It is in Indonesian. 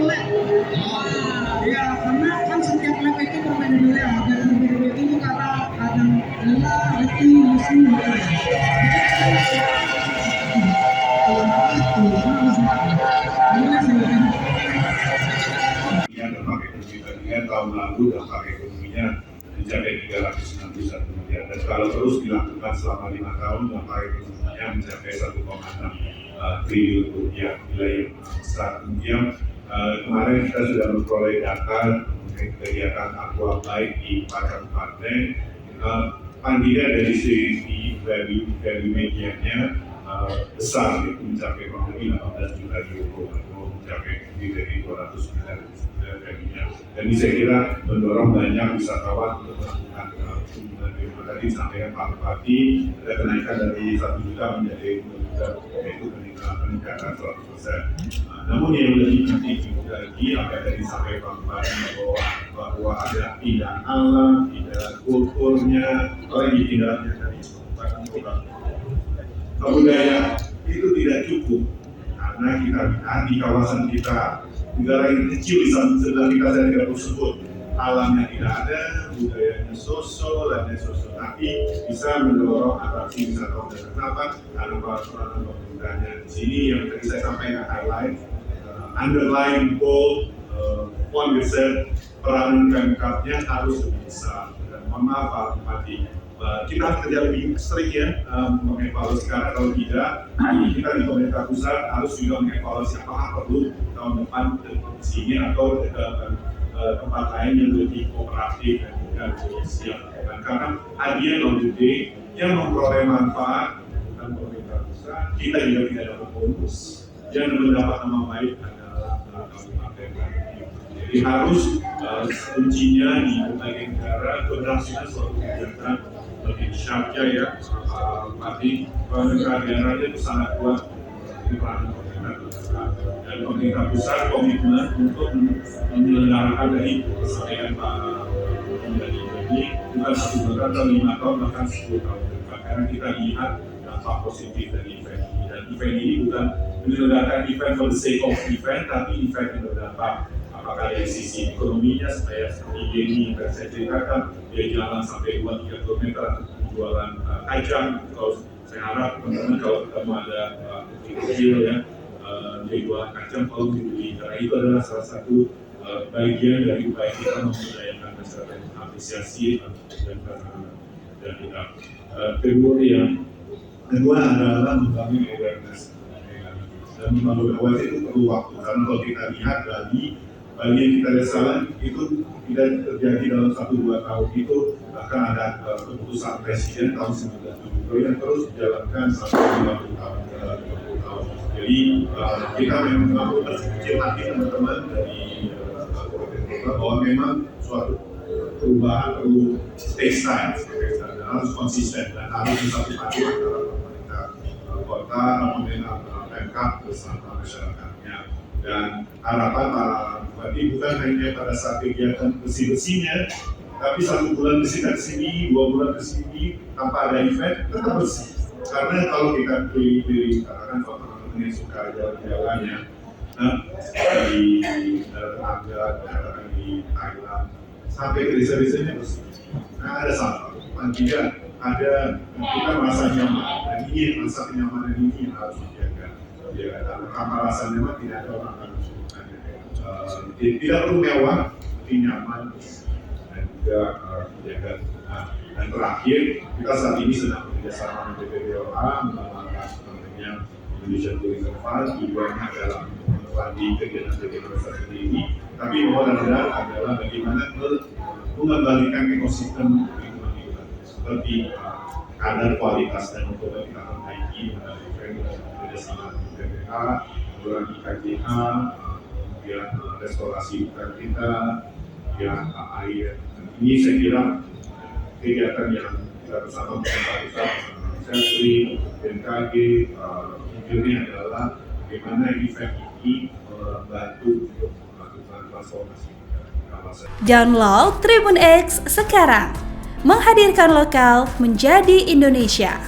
lab. Ya karena kan setiap lab itu berbeda-beda dan berbeda itu karena ada lelah, letih, lesu gitu. Dampak ekonominya tahun lalu dampak ekonominya mencapai 361 miliar, dan kalau terus dilakukan selama 5 tahun dampak ekonominya mencapai 1,6 triliun rupiah, nilai yang besar. Kemudian kemarin kita sudah memperoleh data mengenai kegiatan aqua baik di 4 kabupaten. Paling tidak dari segi value medianya besar, itu mencapai kurang lebih 18 juta euro atau mencapai lebih dari 200 miliar value-nya. Dan ini saya kira mendorong banyak wisatawan untuk melakukan kunjungan ke rumah. Tadi disampaikan Pak Bupati ada kenaikan dari 1 juta menjadi 2 juta, yaitu peningkatan 100%. Namun yang lebih penting lagi apa yang tadi disampaikan Pak Bupati bahwa ada pindah alam, pindah kulturnya, apalagi pindahnya dari kota budaya itu tidak cukup, karena kita lihat di kawasan kita, negara yang kecil di sebelah kita saya tidak perlu sebut, alamnya tidak ada, budayanya so-so, tapi bisa mendorong atraksi wisatawan. Dan kenapa? Karena peraturan pemerintahnya di sini yang tadi saya sampaikan highlight, underlying goal, point besar peranan Pemkabnya harus lebih besar. Dan mohon maaf Pak Bupati, kita kerja lebih sering ya mengevaluasi, karena kalau tidak kita di pemerintah pusat harus juga mengevaluasi apakah perlu tahun depan ke sini atau ke tempat lain yang lebih kooperatif dan juga lebih siap. Karena hadiah non-gede yang memperoleh manfaat dan pemerintah pusat, kita juga tidak dapat bonus, yang mendapat nama baik adalah kabupaten. Jadi harus kuncinya di berbagai negara keberhasilan suatu kegiatan lebih syarja ya, Bupati, negara-negaranya itu sangat kuat di peranan pemerintah pusat, dan pemerintah pusat komitmen untuk menyelenggarakan dari kesampaian Pak dari ini bukan 1 bulan atau 5 tahun bahkan 10 tahun ke depan, karena kita lihat dampak positif dari event ini. Dan event ini bukan menyelenggarakan event for the sake of event, tapi event yang berdampak. Apakah dari sisi ekonominya, supaya seperti ini yang saya ceritakan, dia jalan sampai 2-3 km untuk jualan kacang. Kalau saya harap teman-teman kalau ketemu ada kecil ya, dia jualan kacang, kalau dibeli, karena itu adalah salah satu bagian dari upaya kita membudayakan masyarakat, apresiasi dan kita. Kedua adalah membangun awareness. Dan membangun awareness itu perlu waktu, karena kalau kita lihat Bali yang kita lihat sekarang itu tidak terjadi dalam 1-2 tahun, itu bahkan ada keputusan presiden tahun 1970 yang terus dijalankan sampai 50 tahun. Jadi kita memang berkecil hati teman-teman dari bahwa memang suatu perubahan perlu take time, dan harus konsisten dan harus disatukan antara pemerintah kota, pemerintah Pemkab bersama masyarakatnya. Dan harapan Pak Bupati bukan hanya pada saat kegiatan bersih-bersihnya, tapi 1 bulan bersih ke sini, 2 bulan ke sini, tanpa ada event, tetap bersih. Karena kalau kita pilih katakan kalau teman-teman yang suka jalan-jalannya, di Tangga, katakan di Thailand, sampai ke desa-desanya bersih. Nah ada sampah, paling tidak ada kita merasa nyaman, dan ini rasa kenyamanan ini yang harus dijaga. Ya, apa rasanya mah tidak ada orang akan melakukannya. Tidak perlu mewah, tapi nyaman dan juga menjaga. Dan terakhir, kita saat ini sedang bekerjasama dengan BPPOA mengembangkan namanya Indonesia Tourism Fund. Tujuannya adalah membantu kegiatan-kegiatan seperti ini. Tapi mudah-mudahan adalah bagaimana mengembalikan ekosistem lingkungan kita, seperti kadar kualitas dan mencoba kita perbaiki melalui kerjasama BPPA, mengurangi KJH, kemudian restorasi hutan kita, kemudian air. Ini saya kira kegiatan yang kita bersama pemerintah pusat, Sentri, BMKG, tujuannya adalah bagaimana event ini membantu untuk melakukan transformasi kawasan. Download Tribun X sekarang, menghadirkan lokal menjadi Indonesia.